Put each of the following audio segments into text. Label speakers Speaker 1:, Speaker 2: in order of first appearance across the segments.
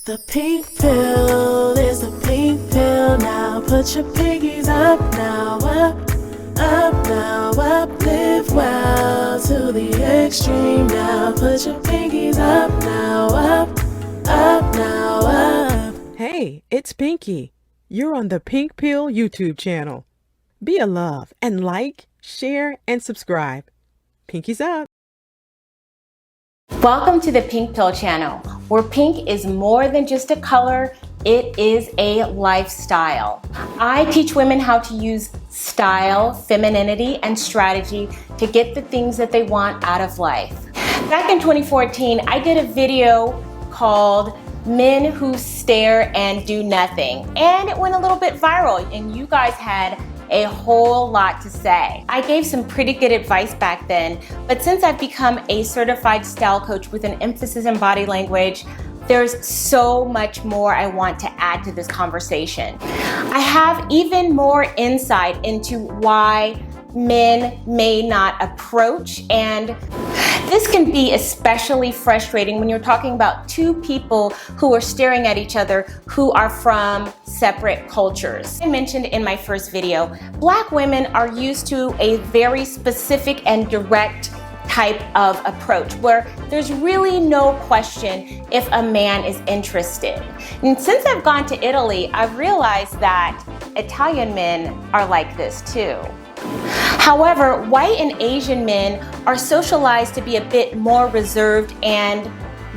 Speaker 1: The pink pill is the pink pill now. Put your pinkies up now, up now, up. Live well to the extreme now. Put your pinkies up now, up now, up.
Speaker 2: Hey, it's Pinky. You're on the Pink Pill YouTube channel. Be a love and like, share, and subscribe. Pinkies up.
Speaker 3: Welcome to the Pink Pill channel, where pink is more than just a color, it is a lifestyle. I teach women how to use style, femininity, and strategy to get the things that they want out of life. Back in 2014, I did a video called Men Who Stare and Do Nothing, and it went a little bit viral, and you guys had a whole lot to say. I gave some pretty good advice back then, but since I've become a certified style coach with an emphasis in body language, there's so much more I want to add to this conversation. I have even more insight into why men may not approach, and this can be especially frustrating when you're talking about two people who are staring at each other who are from separate cultures. I mentioned in my first video, Black women are used to a very specific and direct type of approach where there's really no question if a man is interested. And since I've gone to Italy, I've realized that Italian men are like this too. However, white and Asian men are socialized to be a bit more reserved and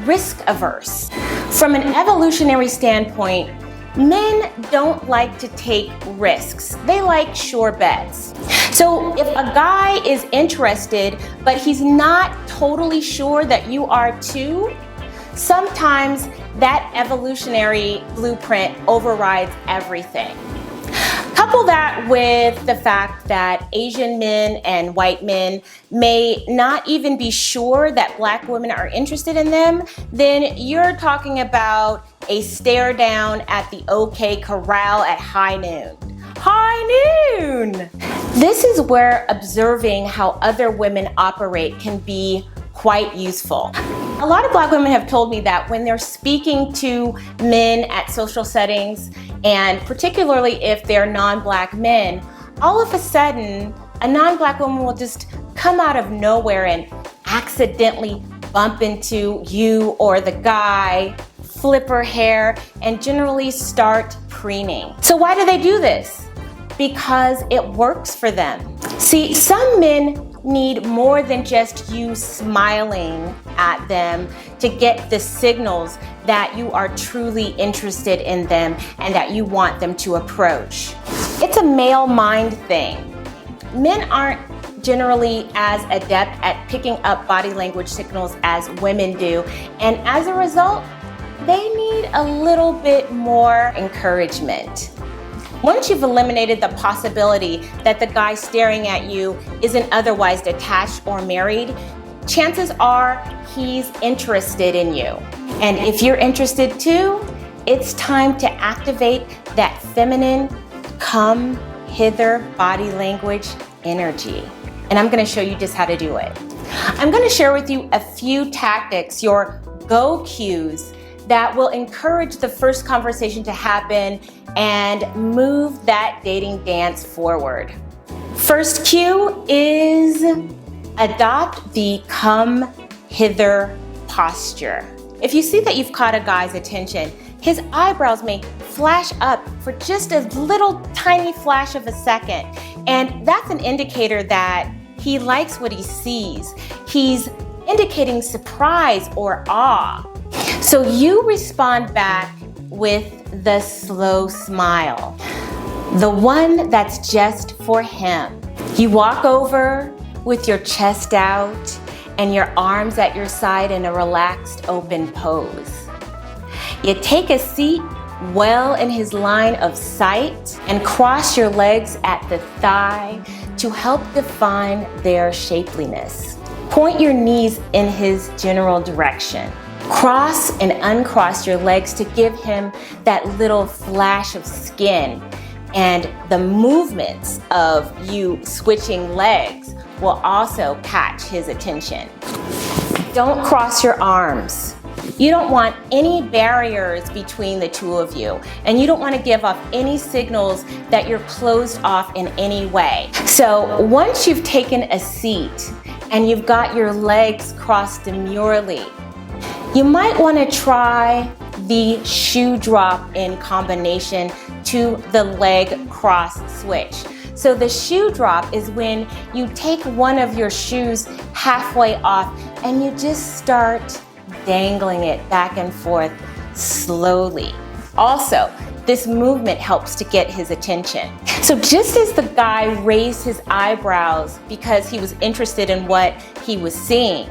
Speaker 3: risk averse. From an evolutionary standpoint, men don't like to take risks. They like sure bets. So if a guy is interested, but he's not totally sure that you are too, sometimes that evolutionary blueprint overrides everything. Couple that with the fact that Asian men and white men may not even be sure that Black women are interested in them, then you're talking about a stare down at the OK Corral at high noon. High noon! This is where observing how other women operate can be quite useful. A lot of Black women have told me that when they're speaking to men at social settings, and particularly if they're non-Black men, all of a sudden, a non-Black woman will just come out of nowhere and accidentally bump into you or the guy, flip her hair, and generally start preening. So why do they do this? Because it works for them. See, some men need more than just you smiling at them to get the signals that you are truly interested in them and that you want them to approach. It's a male mind thing. Men aren't generally as adept at picking up body language signals as women do, and as a result, they need a little bit more encouragement. Once you've eliminated the possibility that the guy staring at you isn't otherwise detached or married, chances are he's interested in you. And if you're interested too, it's time to activate that feminine, come hither body language energy. And I'm gonna show you just how to do it. I'm gonna share with you a few tactics, your go cues, that will encourage the first conversation to happen and move that dating dance forward. First cue is adopt the come hither posture. If you see that you've caught a guy's attention, his eyebrows may flash up for just a little tiny flash of a second. And that's an indicator that he likes what he sees. He's indicating surprise or awe. So you respond back with the slow smile, the one that's just for him. You walk over with your chest out and your arms at your side in a relaxed, open pose. You take a seat well in his line of sight and cross your legs at the thigh to help define their shapeliness. Point your knees in his general direction. Cross and uncross your legs to give him that little flash of skin, and the movements of you switching legs will also catch his attention. Don't cross your arms. You don't want any barriers between the two of you, and you don't want to give off any signals that you're closed off in any way. So once you've taken a seat and you've got your legs crossed demurely, you might want to try the shoe drop in combination to the leg cross switch. So the shoe drop is when you take one of your shoes halfway off and you just start dangling it back and forth slowly. Also, this movement helps to get his attention. So just as the guy raised his eyebrows because he was interested in what he was seeing,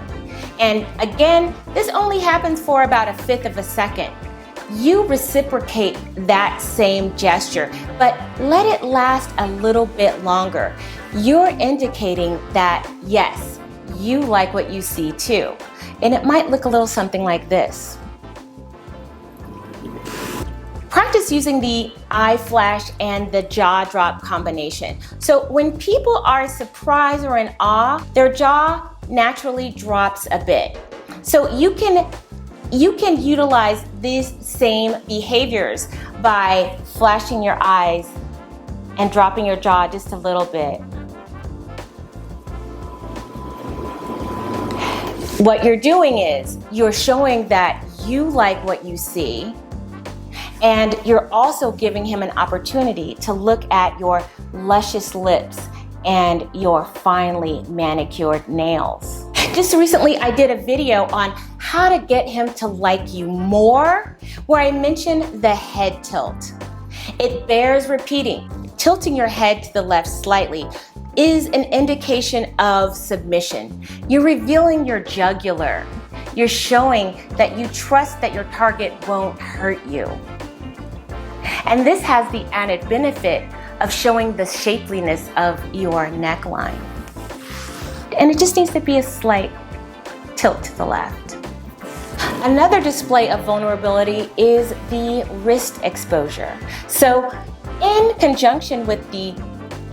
Speaker 3: and again, this only happens for about 1/5 of a second, you reciprocate that same gesture, but let it last a little bit longer. You're indicating that, yes, you like what you see too. And it might look a little something like this. Practice using the eye flash and the jaw drop combination. So when people are surprised or in awe, their jaw naturally drops a bit. So you can utilize these same behaviors by flashing your eyes and dropping your jaw just a little bit. What you're doing is you're showing that you like what you see, and you're also giving him an opportunity to look at your luscious lips and your finely manicured nails. Just recently, I did a video on how to get him to like you more, where I mentioned the head tilt. It bears repeating. Tilting your head to the left slightly is an indication of submission. You're revealing your jugular. You're showing that you trust that your target won't hurt you. And this has the added benefit of showing the shapeliness of your neckline. And it just needs to be a slight tilt to the left. Another display of vulnerability is the wrist exposure. So in conjunction with the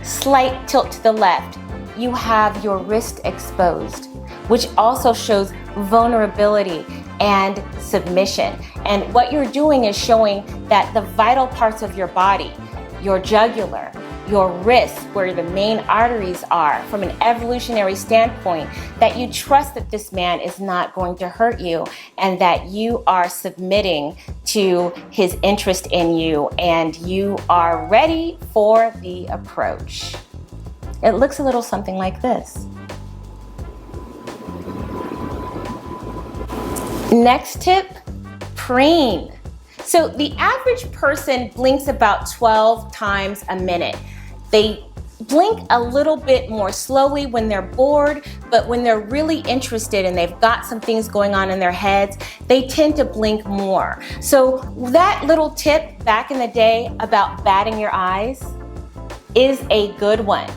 Speaker 3: slight tilt to the left, you have your wrist exposed, which also shows vulnerability and submission. And what you're doing is showing that the vital parts of your body, your jugular, your wrist, where the main arteries are, from an evolutionary standpoint, that you trust that this man is not going to hurt you and that you are submitting to his interest in you and you are ready for the approach. It looks a little something like this. Next tip, preen. So the average person blinks about 12 times a minute. They blink a little bit more slowly when they're bored, but when they're really interested and they've got some things going on in their heads, they tend to blink more. So that little tip back in the day about batting your eyes is a good one.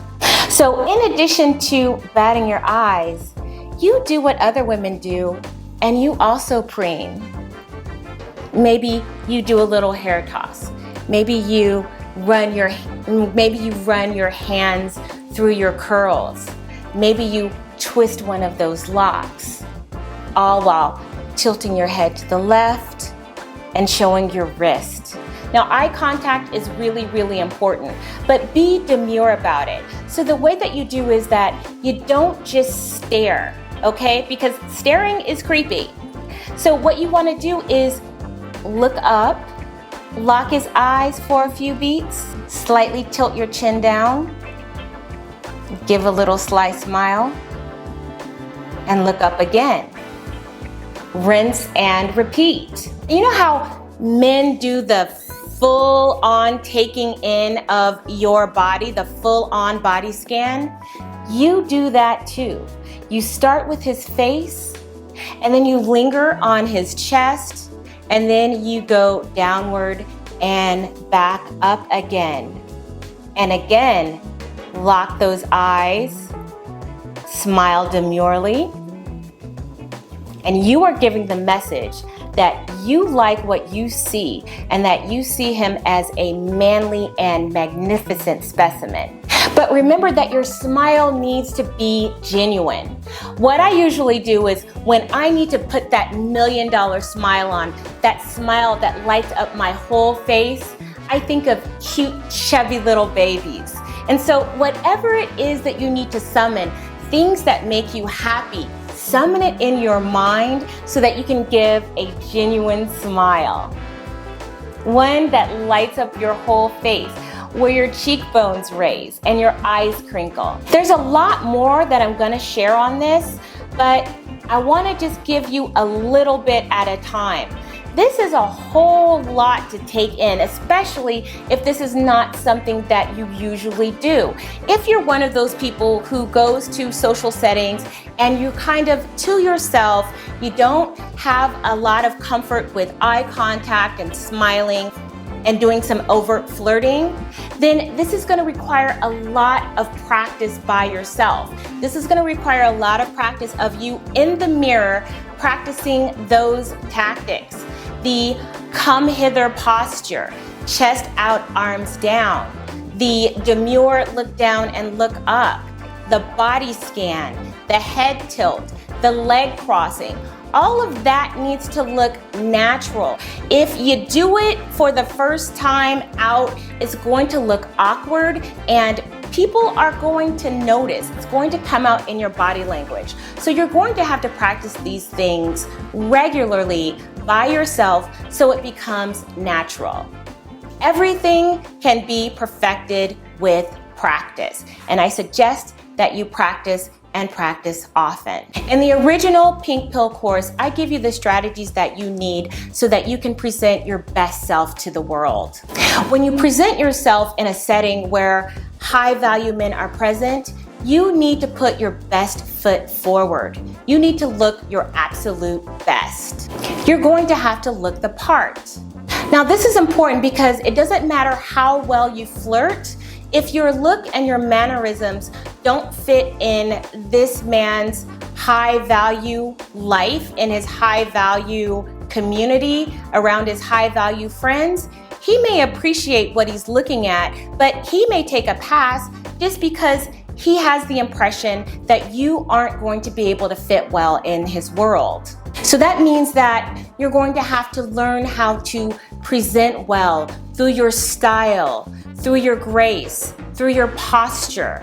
Speaker 3: So in addition to batting your eyes, you do what other women do and you also preen. Maybe you do a little hair toss. Maybe you run your hands through your curls. Maybe you twist one of those locks, all while tilting your head to the left and showing your wrist. Now, eye contact is really, really important, but be demure about it. So the way that you do is that you don't just stare, okay? Because staring is creepy. So what you want to do is look up, lock his eyes for a few beats, slightly tilt your chin down, give a little sly smile, and look up again. Rinse and repeat. You know how men do the full-on taking in of your body, the full-on body scan? You do that too. You start with his face, and then you linger on his chest, and then you go downward and back up again. And again, lock those eyes, smile demurely, and you are giving the message that you like what you see and that you see him as a manly and magnificent specimen. But remember that your smile needs to be genuine. What I usually do is when I need to put that $1 million smile on, that smile that lights up my whole face, I think of cute, chubby little babies. And so whatever it is that you need to summon, things that make you happy, summon it in your mind so that you can give a genuine smile. One that lights up your whole face, where your cheekbones raise and your eyes crinkle. There's a lot more that I'm gonna share on this, but I wanna just give you a little bit at a time. This is a whole lot to take in, especially if this is not something that you usually do. If you're one of those people who goes to social settings and you're kind of to yourself, you don't have a lot of comfort with eye contact and smiling and doing some overt flirting, then this is gonna require a lot of practice by yourself. This is gonna require a lot of practice of you in the mirror practicing those tactics. The come hither posture, chest out, arms down. The demure look down and look up. The body scan, the head tilt, the leg crossing. All of that needs to look natural. If you do it for the first time out, it's going to look awkward and people are going to notice. It's going to come out in your body language. So you're going to have to practice these things regularly by yourself so it becomes natural. Everything can be perfected with practice, and I suggest that you practice and practice often. In the original Pink Pill course, I give you the strategies that you need so that you can present your best self to the world. When you present yourself in a setting where high value men are present, you need to put your best foot forward. You need to look your absolute best. You're going to have to look the part. Now, this is important because it doesn't matter how well you flirt. If your look and your mannerisms don't fit in this man's high value life, in his high value community, around his high value friends, he may appreciate what he's looking at, but he may take a pass just because he has the impression that you aren't going to be able to fit well in his world. So that means that you're going to have to learn how to present well through your style, through your grace, through your posture,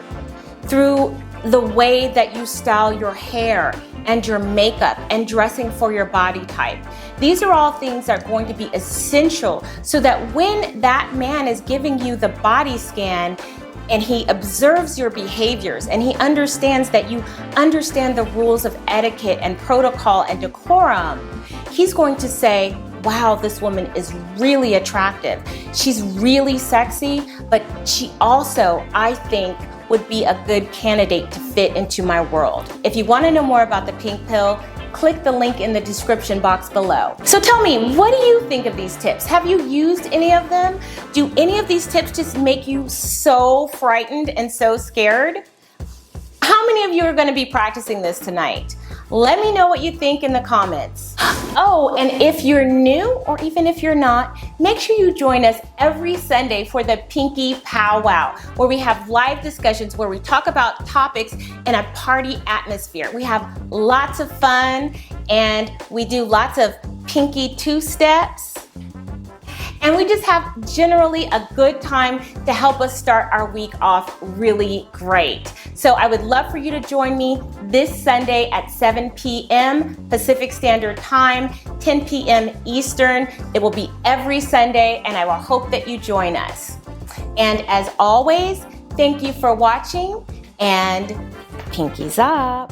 Speaker 3: through the way that you style your hair and your makeup and dressing for your body type. These are all things that are going to be essential so that when that man is giving you the body scan and he observes your behaviors and he understands that you understand the rules of etiquette and protocol and decorum, he's going to say, wow, this woman is really attractive. She's really sexy, but she also, I think, would be a good candidate to fit into my world. If you want to know more about the Pink Pill, click the link in the description box below. So tell me, what do you think of these tips? Have you used any of them? Do any of these tips just make you so frightened and so scared? How many of you are going to be practicing this tonight? Let me know what you think in the comments. Oh, and if you're new, or even if you're not, make sure you join us every Sunday for the Pinky Powwow, where we have live discussions where we talk about topics in a party atmosphere. We have lots of fun and we do lots of pinky two-steps. And we just have generally a good time to help us start our week off really great. So I would love for you to join me this Sunday at 7 p.m. Pacific Standard Time, 10 p.m. Eastern. It will be every Sunday, and I will hope that you join us. And as always, thank you for watching, and pinkies up.